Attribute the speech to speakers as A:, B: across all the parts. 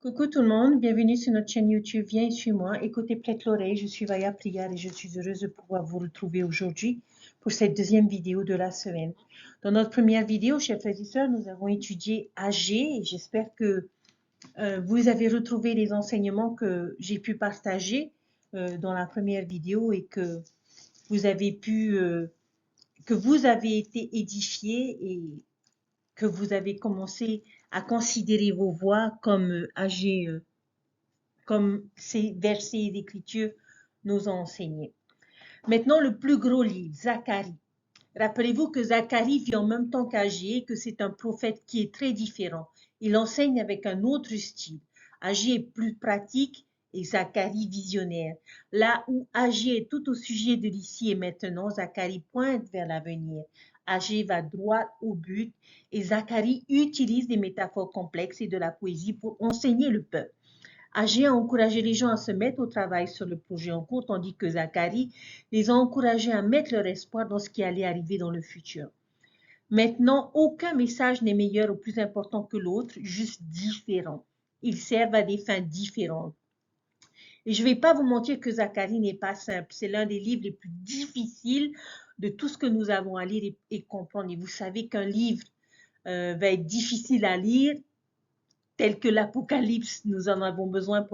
A: Coucou tout le monde, bienvenue sur notre chaîne YouTube. Viens et suis-moi, écoutez, prête l'oreille. Je suis Vaya Prière et je suis heureuse de pouvoir vous retrouver aujourd'hui pour cette deuxième vidéo de la semaine. Dans notre première vidéo, chers frères et sœurs, nous avons étudié AG et j'espère que vous avez retrouvé les enseignements que j'ai pu partager dans la première vidéo et que vous avez que vous avez été édifiés et que vous avez commencé à considérer vos voix comme AG, comme ces versets d'Écriture nous ont enseigné. Maintenant, le plus gros livre, Zacharie. Rappelez-vous que Zacharie vit en même temps qu'Agé, que c'est un prophète qui est très différent. Il enseigne avec un autre style. Agé est plus pratique et Zacharie visionnaire. Là où Agé est tout au sujet de l'ici et maintenant, Zacharie pointe vers l'avenir. Agé va droit au but et Zacharie utilise des métaphores complexes et de la poésie pour enseigner le peuple. Agé a encouragé les gens à se mettre au travail sur le projet en cours, tandis que Zacharie les a encouragés à mettre leur espoir dans ce qui allait arriver dans le futur. Maintenant, aucun message n'est meilleur ou plus important que l'autre, juste différent. Ils servent à des fins différentes. Et je ne vais pas vous mentir que Zacharie n'est pas simple. C'est l'un des livres les plus difficiles de tout ce que nous avons à lire et comprendre. Et vous savez qu'un livre va être difficile à lire, tel que l'Apocalypse, nous en avons besoin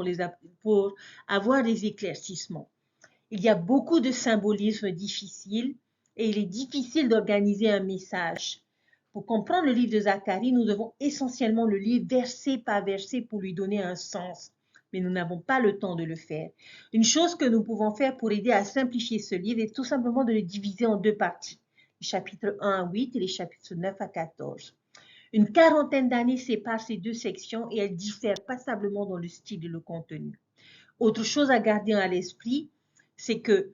A: pour avoir des éclaircissements. Il y a beaucoup de symbolisme difficile et il est difficile d'organiser un message. Pour comprendre le livre de Zacharie, nous devons essentiellement le lire verset par verset pour lui donner un sens. Mais nous n'avons pas le temps de le faire. Une chose que nous pouvons faire pour aider à simplifier ce livre est tout simplement de le diviser en deux parties, les chapitres 1 à 8 et les chapitres 9 à 14. Une quarantaine d'années séparent ces deux sections et elles diffèrent passablement dans le style et le contenu. Autre chose à garder à l'esprit, c'est que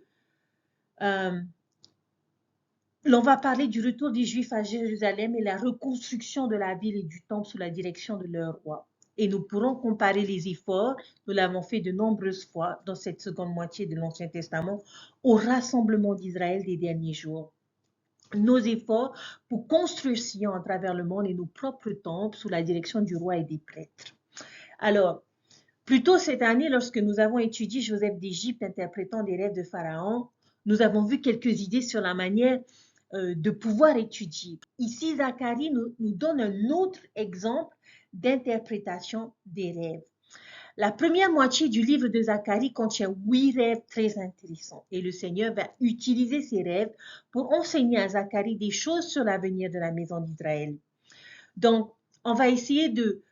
A: l'on va parler du retour des Juifs à Jérusalem et la reconstruction de la ville et du temple sous la direction de leur roi. Et nous pourrons comparer les efforts, nous l'avons fait de nombreuses fois dans cette seconde moitié de l'Ancien Testament, au rassemblement d'Israël des derniers jours. Nos efforts pour construire Sion à travers le monde et nos propres temples sous la direction du roi et des prêtres. Alors, plus tôt cette année, lorsque nous avons étudié Joseph d'Égypte interprétant des rêves de Pharaon, nous avons vu quelques idées sur la manière de pouvoir étudier. Ici, Zacharie nous donne un autre exemple d'interprétation des rêves. La première moitié du livre de Zacharie contient 8 rêves très intéressants et le Seigneur va utiliser ces rêves pour enseigner à Zacharie des choses sur l'avenir de la maison d'Israël. Donc, on va essayer de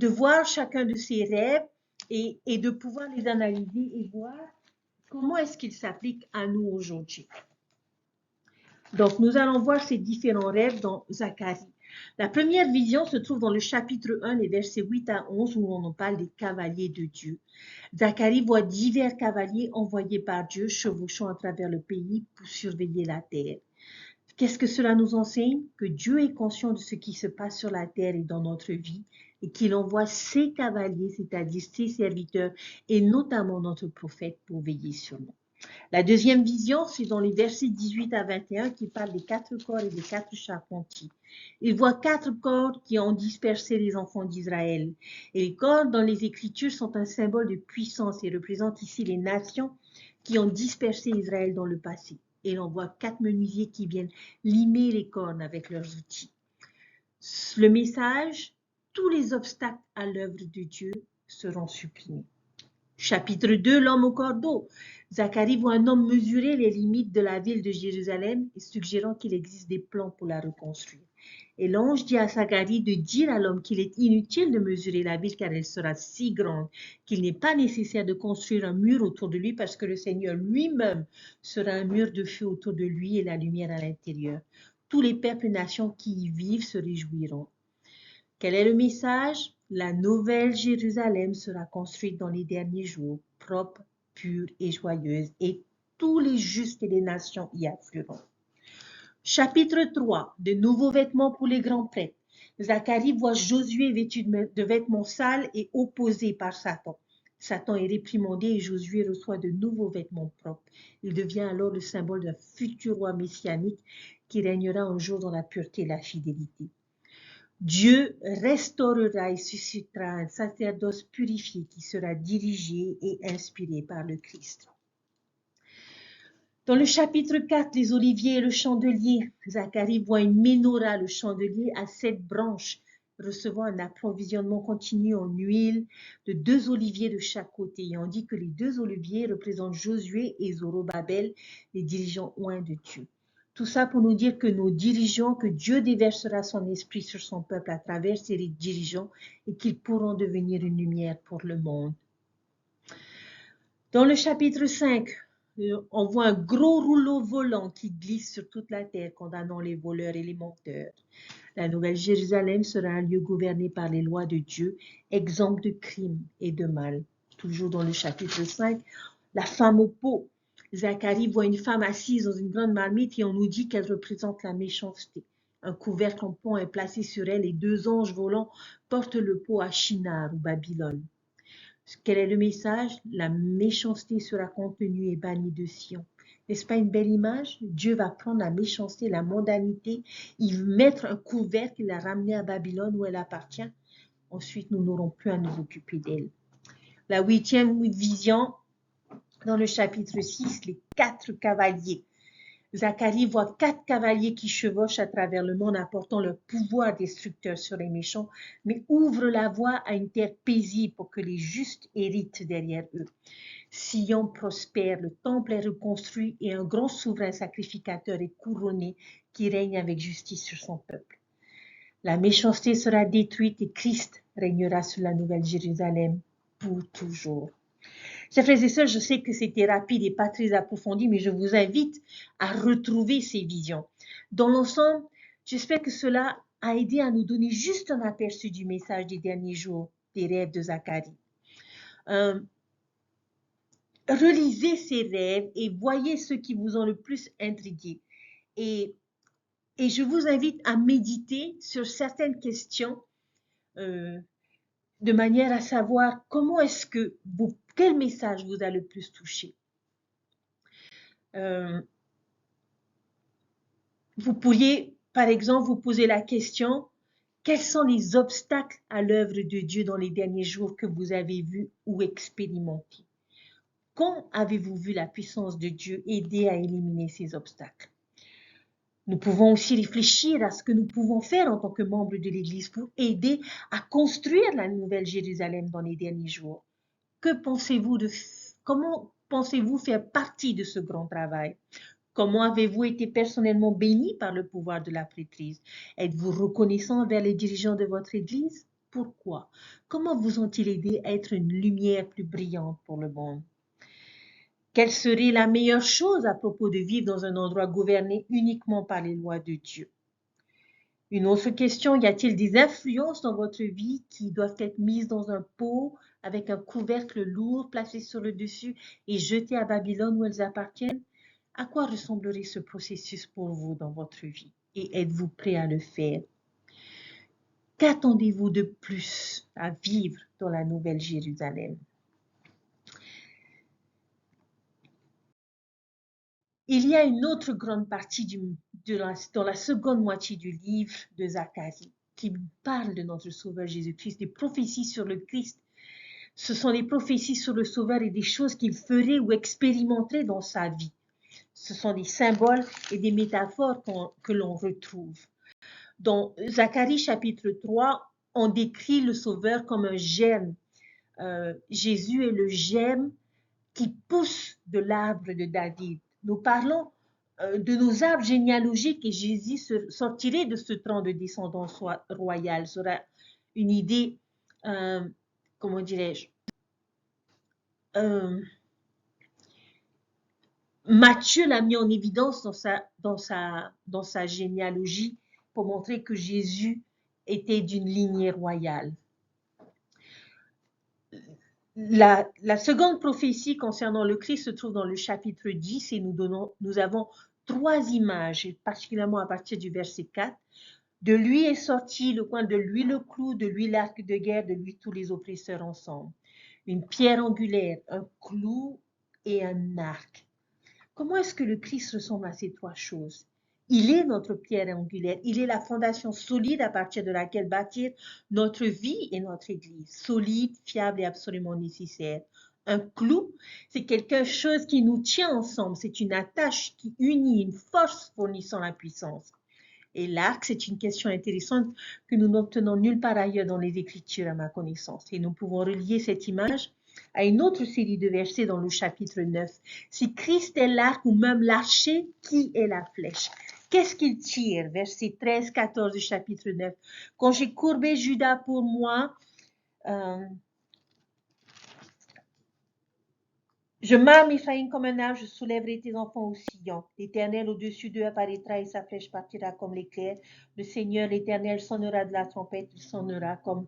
A: voir chacun de ces rêves et de pouvoir les analyser et voir comment est-ce qu'ils s'appliquent à nous aujourd'hui. Donc, nous allons voir ces différents rêves dans Zacharie. La première vision se trouve dans le chapitre 1, les versets 8 à 11, où on en parle des cavaliers de Dieu. Zacharie voit divers cavaliers envoyés par Dieu chevauchant à travers le pays pour surveiller la terre. Qu'est-ce que cela nous enseigne? Que Dieu est conscient de ce qui se passe sur la terre et dans notre vie et qu'il envoie ses cavaliers, c'est-à-dire ses serviteurs et notamment notre prophète pour veiller sur nous. La deuxième vision, c'est dans les versets 18 à 21 qui parle des 4 corps et des 4 charpentiers. Il voit 4 corps qui ont dispersé les enfants d'Israël. Et les corps dans les Écritures sont un symbole de puissance et représentent ici les nations qui ont dispersé Israël dans le passé. Et l'on voit 4 menuisiers qui viennent limer les cornes avec leurs outils. Le message, tous les obstacles à l'œuvre de Dieu seront supprimés. Chapitre 2, l'homme au cordeau. Zacharie voit un homme mesurer les limites de la ville de Jérusalem et suggérant qu'il existe des plans pour la reconstruire. Et l'ange dit à Zacharie de dire à l'homme qu'il est inutile de mesurer la ville car elle sera si grande qu'il n'est pas nécessaire de construire un mur autour de lui parce que le Seigneur lui-même sera un mur de feu autour de lui et la lumière à l'intérieur. Tous les peuples et nations qui y vivent se réjouiront. Quel est le message? La nouvelle Jérusalem sera construite dans les derniers jours, propre, pure et joyeuse, et tous les justes et les nations y afflueront. Chapitre 3, de nouveaux vêtements pour les grands prêtres. Zacharie voit Josué vêtu de vêtements sales et opposé par Satan. Satan est réprimandé et Josué reçoit de nouveaux vêtements propres. Il devient alors le symbole d'un futur roi messianique qui régnera un jour dans la pureté et la fidélité. Dieu restaurera et suscitera un sacerdoce purifié qui sera dirigé et inspiré par le Christ. Dans le chapitre 4, les oliviers et le chandelier, Zacharie voit une menorah, le chandelier, à 7 branches, recevant un approvisionnement continu en huile de 2 oliviers de chaque côté. Et on dit que les 2 oliviers représentent Josué et Zorobabel, les dirigeants oints de Dieu. Tout ça pour nous dire que nos dirigeants, que Dieu déversera son esprit sur son peuple à travers ces dirigeants et qu'ils pourront devenir une lumière pour le monde. Dans le chapitre 5, on voit un gros rouleau volant qui glisse sur toute la terre, condamnant les voleurs et les menteurs. La Nouvelle Jérusalem sera un lieu gouverné par les lois de Dieu, exempt de crimes et de mal. Toujours dans le chapitre 5, la femme au pot. Zacharie voit une femme assise dans une grande marmite et on nous dit qu'elle représente la méchanceté. Un couvercle en pont est placé sur elle et 2 anges volants portent le pot à Shinar ou Babylone. Quel est le message? La méchanceté sera contenue et bannie de Sion. N'est-ce pas une belle image? Dieu va prendre la méchanceté, la mondanité, il va mettre un couvercle et la ramener à Babylone où elle appartient. Ensuite, nous n'aurons plus à nous occuper d'elle. La 8e vision, dans le chapitre 6, les 4 cavaliers. Zacharie voit 4 cavaliers qui chevauchent à travers le monde apportant leur pouvoir destructeur sur les méchants, mais ouvrent la voie à une terre paisible pour que les justes héritent derrière eux. Sion prospère, le temple est reconstruit et un grand souverain sacrificateur est couronné qui règne avec justice sur son peuple. La méchanceté sera détruite et Christ régnera sur la Nouvelle Jérusalem pour toujours. Chers frères et sœurs, je sais que c'était rapide et pas très approfondi, mais je vous invite à retrouver ces visions. Dans l'ensemble, j'espère que cela a aidé à nous donner juste un aperçu du message des derniers jours, des rêves de Zacharie. Relisez ces rêves et voyez ceux qui vous ont le plus intrigué. Et je vous invite à méditer sur certaines questions de manière à savoir comment est-ce que quel message vous a le plus touché. Vous pourriez, par exemple, vous poser la question, quels sont les obstacles à l'œuvre de Dieu dans les derniers jours que vous avez vus ou expérimentés? Quand avez-vous vu la puissance de Dieu aider à éliminer ces obstacles? Nous pouvons aussi réfléchir à ce que nous pouvons faire en tant que membres de l'Église pour aider à construire la Nouvelle Jérusalem dans les derniers jours. Comment pensez-vous faire partie de ce grand travail? Comment avez-vous été personnellement béni par le pouvoir de la prêtrise? Êtes-vous reconnaissant envers les dirigeants de votre Église? Pourquoi? Comment vous ont-ils aidé à être une lumière plus brillante pour le monde? Quelle serait la meilleure chose à propos de vivre dans un endroit gouverné uniquement par les lois de Dieu? Une autre question, y a-t-il des influences dans votre vie qui doivent être mises dans un pot avec un couvercle lourd placé sur le dessus et jetées à Babylone où elles appartiennent? À quoi ressemblerait ce processus pour vous dans votre vie? Et êtes-vous prêt à le faire? Qu'attendez-vous de plus à vivre dans la Nouvelle Jérusalem? Il y a une autre grande partie dans la seconde moitié du livre de Zacharie qui parle de notre Sauveur Jésus-Christ, des prophéties sur le Christ. Ce sont des prophéties sur le Sauveur et des choses qu'il ferait ou expérimenterait dans sa vie. Ce sont des symboles et des métaphores que l'on retrouve. Dans Zacharie chapitre 3, on décrit le Sauveur comme un germe. Jésus est le germe qui pousse de l'arbre de David. Nous parlons de nos arbres généalogiques et Jésus sortirait de ce tronc de descendance royale. Ce sera une idée, comment dirais-je, Matthieu l'a mis en évidence dans sa généalogie pour montrer que Jésus était d'une lignée royale. La seconde prophétie concernant le Christ se trouve dans le chapitre 10 et nous avons 3 images, particulièrement à partir du verset 4. De lui est sorti le coin, de lui le clou, de lui l'arc de guerre, de lui tous les oppresseurs ensemble. Une pierre angulaire, un clou et un arc. Comment est-ce que le Christ ressemble à ces 3 choses? Il est notre pierre angulaire. Il est la fondation solide à partir de laquelle bâtir notre vie et notre Église. Solide, fiable et absolument nécessaire. Un clou, c'est quelque chose qui nous tient ensemble. C'est une attache qui unit, une force fournissant la puissance. Et l'arc, c'est une question intéressante que nous n'obtenons nulle part ailleurs dans les Écritures, à ma connaissance. Et nous pouvons relier cette image à une autre série de versets dans le chapitre 9. Si Christ est l'arc ou même l'archer, qui est la flèche? Qu'est-ce qu'il tire? Versets 13, 14 du chapitre 9. Quand j'ai courbé Judas pour moi, je marme Ephraïm comme un arbre, je soulèverai tes enfants au sillon. L'Éternel au-dessus d'eux apparaîtra et sa flèche partira comme l'éclair. Le Seigneur, l'Éternel, sonnera de la trompette, il sonnera comme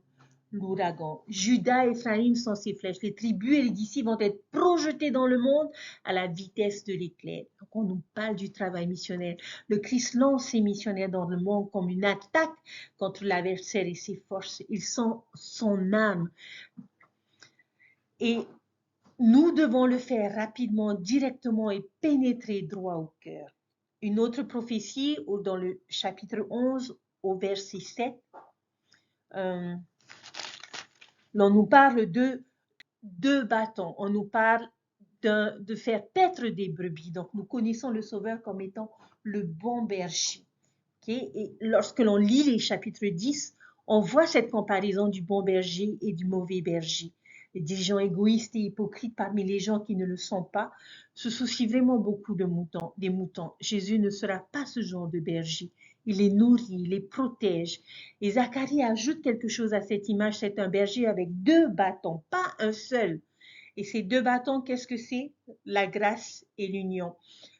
A: l'ouragan. Judas et Ephraïm sont ses flèches. Les tribus et les disciples vont être projetés dans le monde à la vitesse de l'éclair. Donc on nous parle du travail missionnaire. Le Christ lance ses missionnaires dans le monde comme une attaque contre l'adversaire et ses forces. Ils sont son âme. Et nous devons le faire rapidement, directement et pénétrer droit au cœur. Une autre prophétie dans le chapitre 11 au verset 7, on nous parle de deux bâtons. On nous parle de faire paître des brebis. Donc nous connaissons le Sauveur comme étant le bon berger. Okay? Et lorsque l'on lit les chapitres 10, on voit cette comparaison du bon berger et du mauvais berger. Les dirigeants égoïstes et hypocrites parmi les gens qui ne le sont pas se soucient vraiment beaucoup des moutons. Jésus ne sera pas ce genre de berger. Il les nourrit, il les protège. Et Zacharie ajoute quelque chose à cette image. C'est un berger avec deux bâtons, pas un seul. Et ces deux bâtons, qu'est-ce que c'est? La grâce et l'union.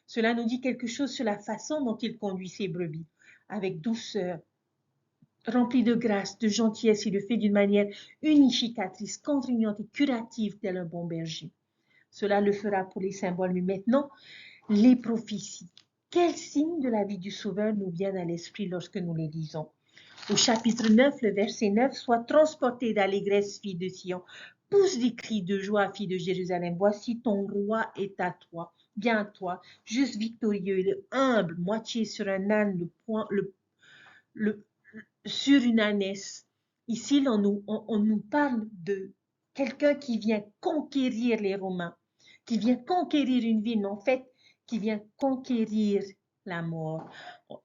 A: Cela nous dit quelque chose sur la façon dont il conduit ses brebis, avec douceur, rempli de grâce, de gentillesse. Il le fait d'une manière unificatrice, contraignante et curative, tel un bon berger. Cela le fera pour les symboles. Mais maintenant, les prophéties. Quels signes de la vie du Sauveur nous viennent à l'esprit lorsque nous les lisons? Au chapitre 9, le verset 9, « Sois transporté d'allégresse, fille de Sion, pousse des cris de joie, fille de Jérusalem. Voici ton roi est à toi, bien à toi, juste victorieux, il est humble, moitié sur un âne, sur une ânesse. » Ici, on nous parle de quelqu'un qui vient conquérir les Romains, qui vient conquérir une ville, mais en fait, qui vient conquérir la mort.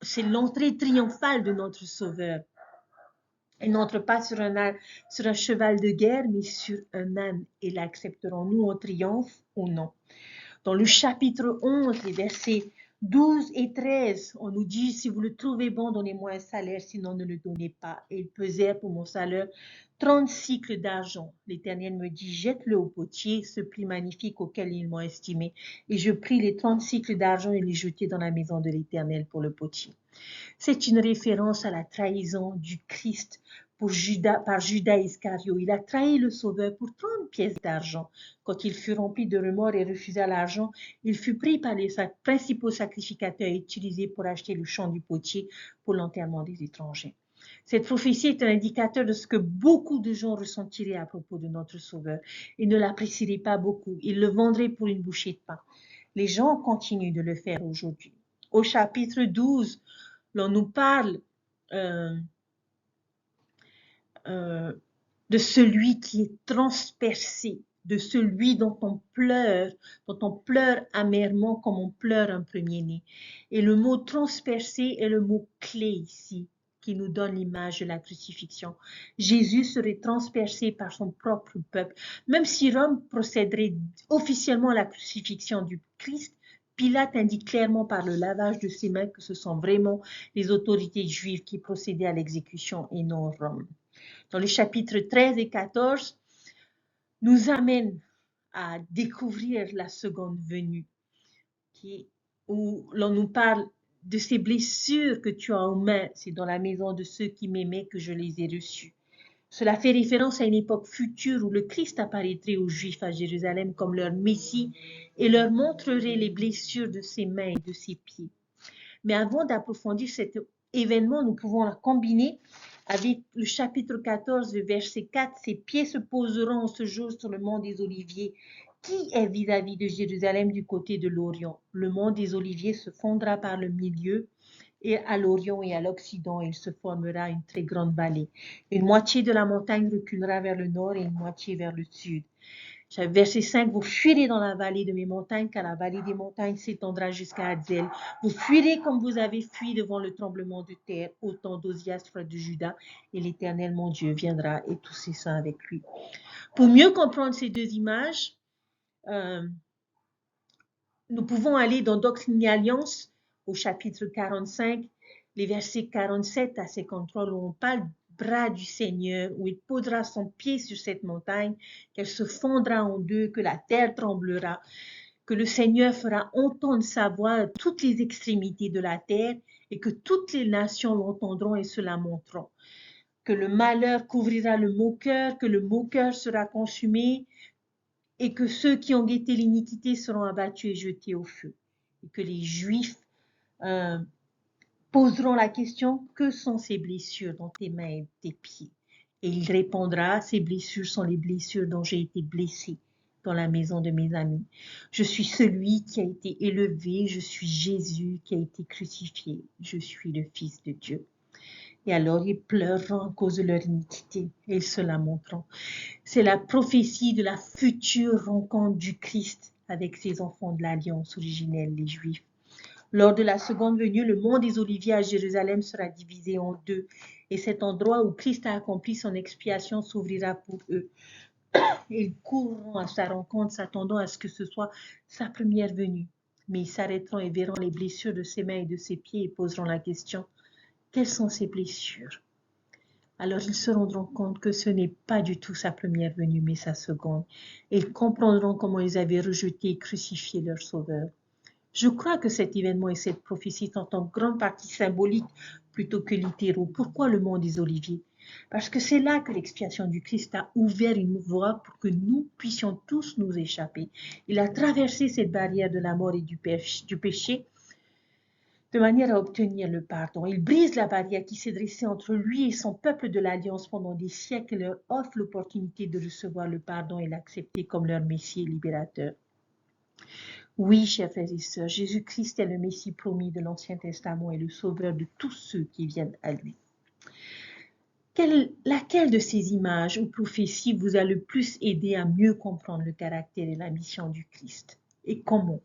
A: C'est l'entrée triomphale de notre Sauveur. Il n'entre pas sur un cheval de guerre, mais sur un âne. Et l'accepterons-nous en triomphe ou non? Dans le chapitre 11, les versets 12 et 13, on nous dit, si vous le trouvez bon, donnez-moi un salaire, sinon ne le donnez pas. Et ils pesèrent pour mon salaire 30 cycles d'argent. L'Éternel me dit, jette-le au potier, ce prix magnifique auquel ils m'ont estimé. Et je pris les 30 cycles d'argent et les jetai dans la maison de l'Éternel pour le potier. C'est une référence à la trahison du Christ par Judas Iscario. Il a trahi le Sauveur pour 30 pièces d'argent. Quand il fut rempli de remords et refusa l'argent, il fut pris par les principaux sacrificateurs et utilisé pour acheter le champ du potier pour l'enterrement des étrangers. Cette prophétie est un indicateur de ce que beaucoup de gens ressentiraient à propos de notre Sauveur. Ils ne l'apprécieraient pas beaucoup. Ils le vendraient pour une bouchée de pain. Les gens continuent de le faire aujourd'hui. Au chapitre 12, l'on nous parle de celui qui est transpercé, de celui dont on pleure amèrement comme on pleure un premier-né. Et le mot transpercé est le mot clé ici, qui nous donne l'image de la crucifixion. Jésus serait transpercé par son propre peuple. Même si Rome procéderait officiellement à la crucifixion du Christ, Pilate indique clairement par le lavage de ses mains que ce sont vraiment les autorités juives qui procédaient à l'exécution et non Rome. Dans les chapitres 13 et 14, nous amène à découvrir la seconde venue, où l'on nous parle de ces blessures que tu as aux mains. C'est dans la maison de ceux qui m'aimaient que je les ai reçues. Cela fait référence à une époque future où le Christ apparaîtrait aux Juifs à Jérusalem comme leur Messie et leur montrerait les blessures de ses mains et de ses pieds. Mais avant d'approfondir cet événement, nous pouvons la combiner avec le chapitre 14, le verset 4. « Ses pieds se poseront en ce jour sur le mont des Oliviers, qui est vis-à-vis de Jérusalem du côté de l'Orient. Le mont des Oliviers se fondra par le milieu et à l'Orient et à l'Occident, il se formera une très grande vallée. Une moitié de la montagne reculera vers le nord et une moitié vers le sud. Verset 5, vous fuirez dans la vallée de mes montagnes, car la vallée des montagnes s'étendra jusqu'à Adzel. Vous fuirez comme vous avez fui devant le tremblement de terre, au temps d'Osias, frère de Juda, et l'Éternel, mon Dieu, viendra et tous ses saints avec lui. Pour mieux comprendre ces deux images, nous pouvons aller dans Doctrine et Alliance, au chapitre 45, les versets 47 à 53, où on parle bras du Seigneur, où il posera son pied sur cette montagne, qu'elle se fondra en deux, que la terre tremblera, que le Seigneur fera entendre sa voix à toutes les extrémités de la terre, et que toutes les nations l'entendront et se lamenteront. Que le malheur couvrira le moqueur, que le moqueur sera consumé, et que ceux qui ont guetté l'iniquité seront abattus et jetés au feu. Et que les Juifs poseront la question, que sont ces blessures dans tes mains et tes pieds? Et il répondra, ces blessures sont les blessures dont j'ai été blessé dans la maison de mes amis. Je suis celui qui a été élevé, je suis Jésus qui a été crucifié, je suis le Fils de Dieu. Et alors ils pleureront à cause de leur iniquité et ils se lamenteront. C'est la prophétie de la future rencontre du Christ avec ses enfants de l'alliance originelle, les Juifs. Lors de la seconde venue, le mont des Oliviers à Jérusalem sera divisé en deux, et cet endroit où Christ a accompli son expiation s'ouvrira pour eux. Ils courront à sa rencontre, s'attendant à ce que ce soit sa première venue. Mais ils s'arrêteront et verront les blessures de ses mains et de ses pieds et poseront la question, quelles sont ces blessures? Alors ils se rendront compte que ce n'est pas du tout sa première venue, mais sa seconde. Et ils comprendront comment ils avaient rejeté et crucifié leur Sauveur. Je crois que cet événement et cette prophétie sont en grande partie symboliques plutôt que littéraux. Pourquoi le mont des Oliviers? Parce que c'est là que l'expiation du Christ a ouvert une voie pour que nous puissions tous nous échapper. Il a traversé cette barrière de la mort et du péché de manière à obtenir le pardon. Il brise la barrière qui s'est dressée entre lui et son peuple de l'Alliance pendant des siècles et leur offre l'opportunité de recevoir le pardon et l'accepter comme leur Messie et libérateur. Oui, chers frères et sœurs, Jésus-Christ est le Messie promis de l'Ancien Testament et le Sauveur de tous ceux qui viennent à lui. Laquelle de ces images ou prophéties vous a le plus aidé à mieux comprendre le caractère et la mission du Christ? Et comment?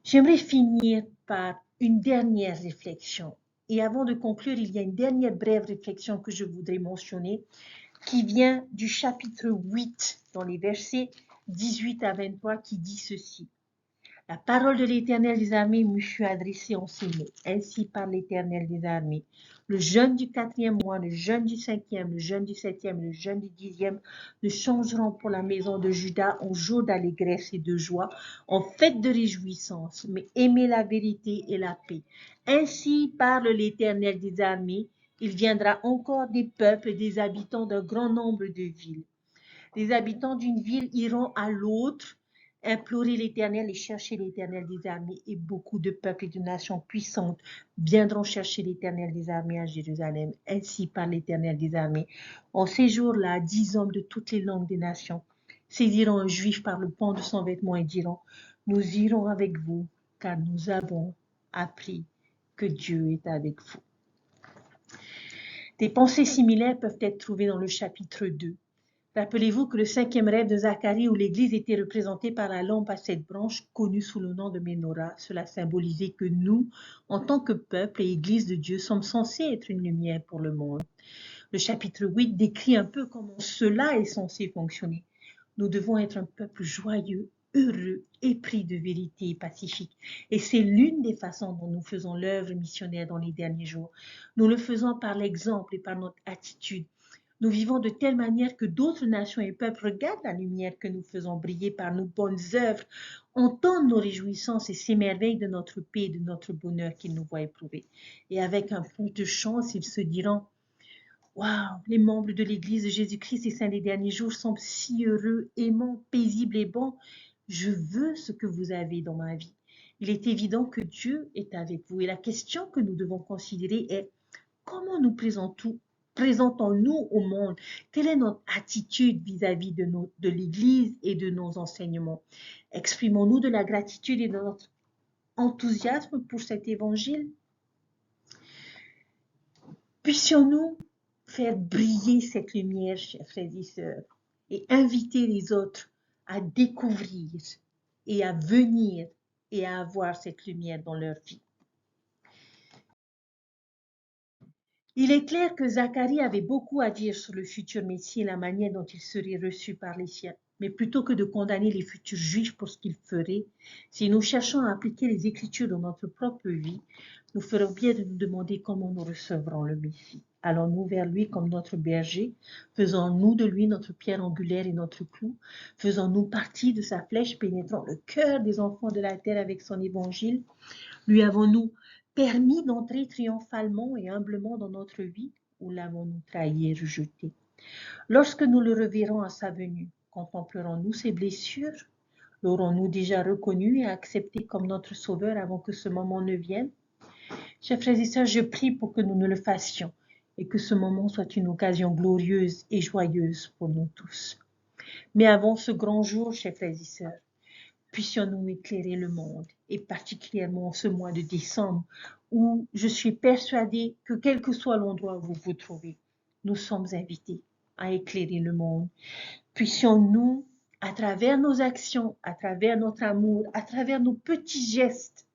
A: J'aimerais finir par une dernière réflexion. Et avant de conclure, il y a une dernière brève réflexion que je voudrais mentionner qui vient du chapitre 8 dans les versets 18 à 23 qui dit ceci. La parole de l'Éternel des armées me fut adressée en ces mots. Ainsi parle l'Éternel des armées. Le jeûne du 4e mois, le jeûne du 5e, le jeûne du 7e, le jeûne du 10e ne changeront pour la maison de Juda en jour d'allégresse et de joie, en fête de réjouissance, mais aimez la vérité et la paix. Ainsi parle l'Éternel des armées. Il viendra encore des peuples et des habitants d'un grand nombre de villes. Les habitants d'une ville iront à l'autre implorer l'Éternel et chercher l'Éternel des armées, et beaucoup de peuples et de nations puissantes viendront chercher l'Éternel des armées à Jérusalem. Ainsi parle l'Éternel des armées. En ces jours-là, 10 hommes de toutes les langues des nations saisiront un juif par le pan de son vêtement et diront, nous irons avec vous, car nous avons appris que Dieu est avec vous. Des pensées similaires peuvent être trouvées dans le chapitre 2. Rappelez-vous que le 5e rêve de Zacharie où l'Église était représentée par la lampe à 7 branches, connue sous le nom de Ménorah, cela symbolisait que nous, en tant que peuple et Église de Dieu, sommes censés être une lumière pour le monde. Le chapitre 8 décrit un peu comment cela est censé fonctionner. Nous devons être un peuple joyeux, heureux, épris de vérité et pacifique. Et c'est l'une des façons dont nous faisons l'œuvre missionnaire dans les derniers jours. Nous le faisons par l'exemple et par notre attitude. Nous vivons de telle manière que d'autres nations et peuples regardent la lumière que nous faisons briller par nos bonnes œuvres, entendent nos réjouissances et s'émerveillent de notre paix et de notre bonheur qu'ils nous voient éprouver. Et avec un peu de chance, ils se diront « Waouh, les membres de l'Église de Jésus-Christ et Saints des derniers jours sont si heureux, aimants, paisibles et bons. Je veux ce que vous avez dans ma vie. » Il est évident que Dieu est avec vous. Et la question que nous devons considérer est comment nous présentons-nous au monde? Quelle est notre attitude vis-à-vis de l'Église et de nos enseignements? Exprimons-nous de la gratitude et de notre enthousiasme pour cet évangile? Puissions-nous faire briller cette lumière, chers frères et sœurs, et inviter les autres à découvrir et à venir et à avoir cette lumière dans leur vie. Il est clair que Zacharie avait beaucoup à dire sur le futur Messie et la manière dont il serait reçu par les siens. Mais plutôt que de condamner les futurs juifs pour ce qu'ils feraient, si nous cherchons à appliquer les Écritures dans notre propre vie, nous ferons bien de nous demander comment nous recevrons le Messie. Allons-nous vers lui comme notre berger? Faisons-nous de lui notre pierre angulaire et notre clou? Faisons-nous partie de sa flèche pénétrant le cœur des enfants de la terre avec son évangile? Lui avons-nous permis d'entrer triomphalement et humblement dans notre vie, ou l'avons-nous trahi et rejeté? Lorsque nous le reverrons à sa venue, contemplerons-nous ses blessures? L'aurons-nous déjà reconnu et accepté comme notre Sauveur avant que ce moment ne vienne? Chers frères et sœurs, je prie pour que nous ne le fassions et que ce moment soit une occasion glorieuse et joyeuse pour nous tous. Mais avant ce grand jour, chers frères et sœurs, puissions-nous éclairer le monde, et particulièrement en ce mois de décembre, où je suis persuadée que quel que soit l'endroit où vous vous trouvez, nous sommes invités à éclairer le monde. Puissions-nous, à travers nos actions, à travers notre amour, à travers nos petits gestes,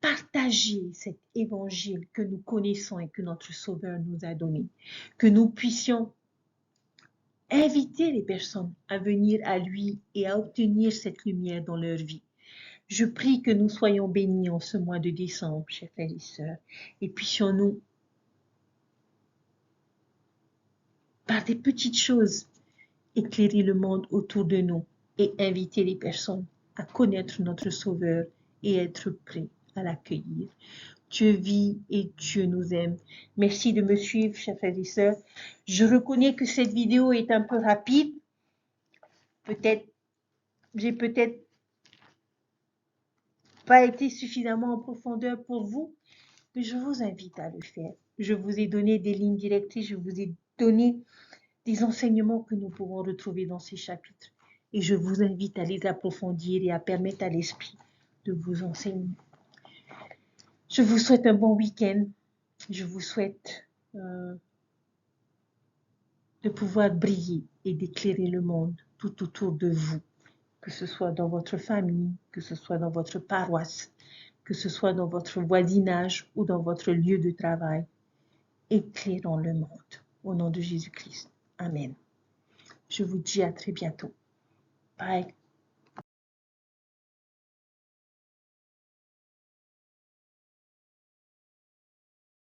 A: partager cet évangile que nous connaissons et que notre Sauveur nous a donné, que nous puissions inviter les personnes à venir à lui et à obtenir cette lumière dans leur vie. Je prie que nous soyons bénis en ce mois de décembre, chers frères et sœurs, et puissions-nous, par des petites choses, éclairer le monde autour de nous et inviter les personnes à connaître notre Sauveur et être prêts à l'accueillir. Dieu vit et Dieu nous aime. Merci de me suivre, chers frères et sœurs. Je reconnais que cette vidéo est un peu rapide. J'ai peut-être pas été suffisamment en profondeur pour vous, mais je vous invite à le faire. Je vous ai donné des lignes directrices, je vous ai donné des enseignements que nous pouvons retrouver dans ces chapitres. Et je vous invite à les approfondir et à permettre à l'Esprit de vous enseigner. Je vous souhaite un bon week-end. Je vous souhaite de pouvoir briller et d'éclairer le monde tout autour de vous, que ce soit dans votre famille, que ce soit dans votre paroisse, que ce soit dans votre voisinage ou dans votre lieu de travail. Éclairons le monde. Au nom de Jésus-Christ. Amen. Je vous dis à très bientôt. Bye.